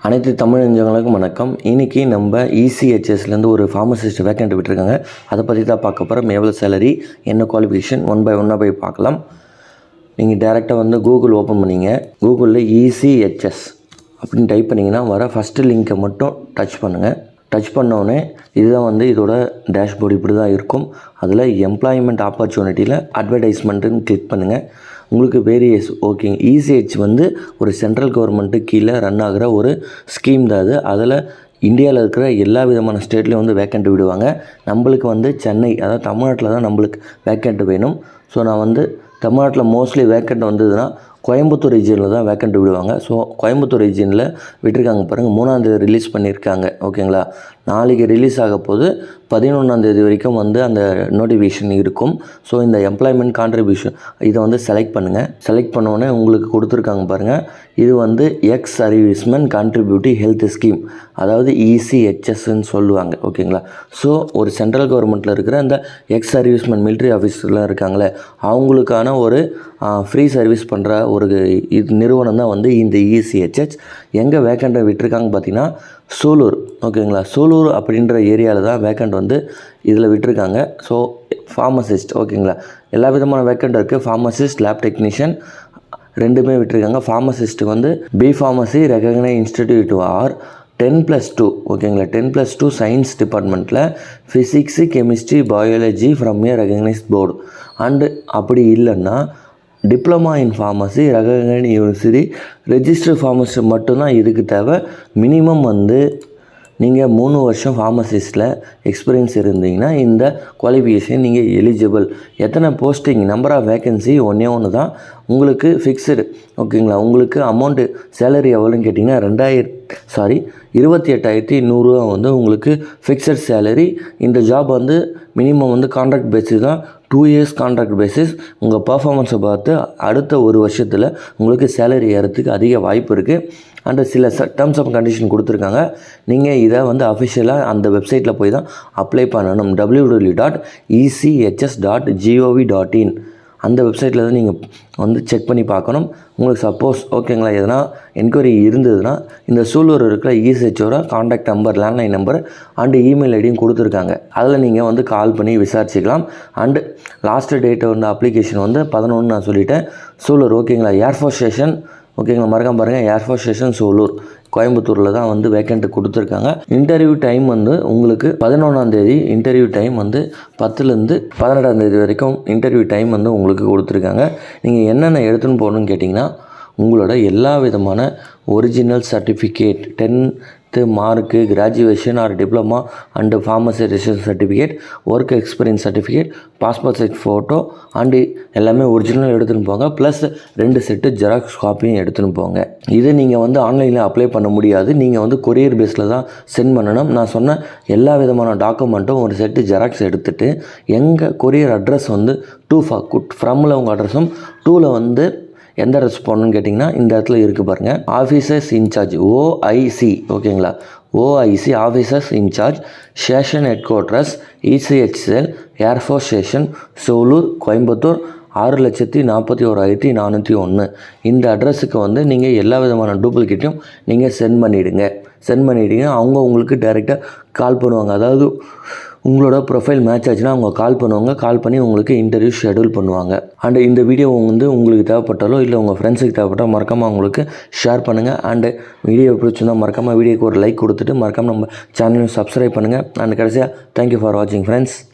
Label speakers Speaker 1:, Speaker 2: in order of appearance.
Speaker 1: அனைத்து தமிழ் நெஞ்சங்களுக்கும் வணக்கம். இன்றைக்கி நம்ம இசிஹெச்எஸ்லேருந்து ஒரு ஃபார்மசிஸ்ட் வேக்கண்ட் விட்டுருக்காங்க. அதை பற்றி தான் பார்க்க போகிறோம். எவ்வளோ சேலரி, என்ன குவாலிஃபிகேஷன், ஒன் பை ஒன்னாக போய் பார்க்கலாம். நீங்கள் டேரெக்டாக வந்து கூகுள் ஓப்பன் பண்ணிங்க. கூகுளில் இசிஹெச்எஸ் அப்படின்னு டைப் பண்ணிங்கன்னா வர ஃபஸ்ட்டு லிங்க்கை மட்டும் டச் பண்ணுங்கள். டச் பண்ணோடனே இதுதான் வந்து இதோட டேஷ்போர்டு இப்படி தான் இருக்கும். அதில் எம்ப்ளாய்மெண்ட் ஆப்பர்ச்சுனிட்டியில் அட்வர்டைஸ்மெண்ட்டுன்னு கிளிக் பண்ணுங்கள். உங்களுக்கு வேரியஸ் ஓகேங்க. இசிஹெச் வந்து ஒரு சென்ட்ரல் கவர்மெண்ட்டு கீழே ரன் ஆகிற ஒரு ஸ்கீம் தான் அது. அதில் இந்தியாவில் இருக்கிற எல்லா விதமான ஸ்டேட்லேயும் வந்து வேக்கண்ட் விடுவாங்க. நம்மளுக்கு வந்து சென்னை, அதாவது தமிழ்நாட்டில் தான் நம்மளுக்கு வேக்கண்ட் வேணும். ஸோ நான் வந்து தமிழ்நாட்டில் மோஸ்ட்லி வேக்கண்ட் வந்ததுன்னா கோயம்புத்தூர் ரீஜனில் தான் வேக்கண்ட் விடுவாங்க. ஸோ கோயம்புத்தூர் ரீஜனில் விட்டுருக்காங்க பாருங்கள். 3ஆம் ரிலீஸ் பண்ணியிருக்காங்க. ஓகேங்களா, நாளைக்கு ரிலீஸ் ஆக போது 11ஆம் வரைக்கும் வந்து அந்த நோட்டிஃபிகேஷன் இருக்கும். ஸோ இந்த எம்ப்ளாய்மெண்ட் கான்ட்ரிபியூஷன் இதை வந்து செலக்ட் பண்ணுங்கள். செலக்ட் பண்ணோடனே உங்களுக்கு கொடுத்துருக்காங்க பாருங்கள். இது வந்து X servicemen contributive health scheme, அதாவது இசிஹெச்எஸ்ன்னு சொல்லுவாங்க. ஓகேங்களா, ஸோ ஒரு சென்ட்ரல் கவர்மெண்ட்டில் இருக்கிற அந்த எக்ஸ் சர்வீஸ்மென் மிலிட்ரி ஆஃபீஸர்லாம் இருக்காங்களே, அவங்களுக்கான ஒரு ஃப்ரீ சர்வீஸ் பண்ணுற ஒரு நிறுவனம் தான் வந்து இந்த இசிஹெச்எஸ். எங்கே வேக்கண்ட்டை விட்டுருக்காங்க பார்த்தீங்கன்னா சூலூர். ஓகேங்களா, சூலூர் அப்படின்ற ஏரியாவில் தான் வேக்கண்ட் வந்து இதில் விட்டுருக்காங்க. ஸோ ஃபார்மசிஸ்ட், ஓகேங்களா, எல்லா விதமான வேக்கண்ட் இருக்குது. ஃபார்மசிஸ்ட், லேப் டெக்னீஷியன் ரெண்டுமே விட்டுருக்காங்க. ஃபார்மசிஸ்ட்டுக்கு வந்து B pharmacy recognised institute or 10+2, ஓகேங்களா, 10+2 சயின்ஸ் டிபார்ட்மெண்ட்டில் physics, chemistry, biology from a recognised board. And அப்படி இல்லைன்னா diploma in pharmacy recognised university register pharmacy மட்டும்தான் இதுக்கு தேவை. மினிமம் வந்து நீங்கள் 3 வருஷம் ஃபார்மசிஸ்ட்டில் எக்ஸ்பீரியன்ஸ் இருந்தீங்கன்னா இந்த குவாலிஃபிகேஷன் நீங்கள் எலிஜிபிள். எத்தனை போஸ்டிங், நம்பர் ஆஃப் வேக்கன்சி ஒன்று தான் உங்களுக்கு ஃபிக்ஸ்டு. ஓகேங்களா, உங்களுக்கு அமௌண்ட்டு சேலரி எவ்வளோன்னு கேட்டிங்கன்னா 28,100 வந்து உங்களுக்கு ஃபிக்ஸட் சேலரி. இந்த ஜாப் வந்து மினிமம் வந்து கான்ட்ராக்ட் பேசிஸ் தான், 2 இயர்ஸ் கான்ட்ராக்ட் பேசிஸ். உங்கள் பர்ஃபார்மன்ஸை பார்த்து அடுத்த ஒரு வருஷத்தில் உங்களுக்கு சேலரி ஏறத்துக்கு அதிக வாய்ப்பு இருக்குது. அண்டு சில டேர்ம்ஸ் ஆஃப் கண்டிஷன் கொடுத்துருக்காங்க. நீங்கள் இதை வந்து அஃபிஷியலாக அந்த வெப்சைட்டில் போய் தான் அப்ளை பண்ணணும். www.echs.gov.in அந்த வெப்சைட்டில் தான் நீங்கள் வந்து செக் பண்ணி பார்க்கணும். உங்களுக்கு சப்போஸ் ஓகேங்களா எதனா என்கொயரி இருந்ததுன்னா இந்த சூலூர் இருக்கிற இசிஹெச்சோட contact number, landline number and email ஐடியும் கொடுத்துருக்காங்க. அதில் நீங்கள் வந்து கால் பண்ணி விசாரிச்சிக்கலாம். அண்டு லாஸ்ட்டு டேட்டு வந்து அப்ளிகேஷன் வந்து 11 நான் சொல்லிட்டேன். சூலூர், ஓகேங்களா, ஏர்ஃபோர்ஸ் ஸ்டேஷன், ஓகேங்களா, மறக்காம பாருங்கள், ஏர்ஃபோர்ஸ் ஸ்டேஷன் சூலூர், கோயம்புத்தூரில் தான் வந்து வேக்கண்ட் கொடுத்துருக்காங்க. இன்டர்வியூ டைம் வந்து உங்களுக்கு 11ஆம் இன்டர்வியூ டைம் வந்து 10லேருந்து 18ஆம் வரைக்கும் இன்டர்வியூ டைம் வந்து உங்களுக்கு கொடுத்துருக்காங்க. நீங்கள் என்னென்ன எடுத்துன்னு போகணுன்னு கேட்டிங்கன்னா உங்களோட எல்லா விதமான original certificate, 10th mark, graduation R diploma and pharmacy registration certificate, work experience certificate, passport size photo and எல்லாமே ஒரிஜினல் எடுத்துன்னு போங்க. ப்ளஸ் 2 செட்டு ஜெராக்ஸ் காப்பியும் எடுத்துன்னு போங்க. இது நீங்கள் வந்து ஆன்லைனில் அப்ளை பண்ண முடியாது. நீங்கள் வந்து கொரியர் பேஸில் தான் சென்ட் பண்ணணும். நான் சொன்ன எல்லா விதமான டாக்குமெண்ட்டும் ஒரு செட்டு ஜெராக்ஸ் எடுத்துகிட்டு எங்கள் கொரியர் அட்ரஸ் வந்து 2 ஃப்ரம்மில் உங்கள் அட்ரஸும் 2ல் வந்து எந்த அட்ரஸ் போகணுன்னு கேட்டிங்கன்னா இந்த இடத்துல இருக்குது பாருங்கள், ஆஃபீஸர்ஸ் இன்சார்ஜ் ஓஐசி, ஓகேங்களா, OIC officers in charge station headquarters ECHL air force station Sulur Coimbatore 6,41,401. இந்த அட்ரஸுக்கு வந்து நீங்கள் எல்லா விதமான டூப்ளிகேட்டையும் நீங்கள் சென்ட் பண்ணிவிடுங்க. அவங்க உங்களுக்கு டைரெக்டாக கால் பண்ணுவாங்க. அதாவது உங்களோட ப்ரொஃபைல் மேட்ச் ஆச்சுன்னா அவங்க கால் பண்ணுவாங்க. கால் பண்ணி உங்களுக்கு இன்டர்வியூ ஷெடியூல் பண்ணுவாங்க. அண்டு இந்த வீடியோ வந்து உங்களுக்கு தேவைப்பட்டாலோ இல்லை உங்கள் ஃப்ரெண்ட்ஸுக்கு தேவைப்பட்டால் மறக்காமல் அவங்களுக்கு ஷேர் பண்ணுங்கள். அண்டு வீடியோ பிடிச்சிருந்தால் மறக்காமல் வீடியோக்கு ஒரு லைக் கொடுத்துட்டு மறக்காமல் நம்ம சேனலையும் சப்ஸ்கிரைப் பண்ணுங்கள். அண்ட் கடைசியாக தேங்க்யூ ஃபார் வாட்சிங் ஃப்ரெண்ட்ஸ்.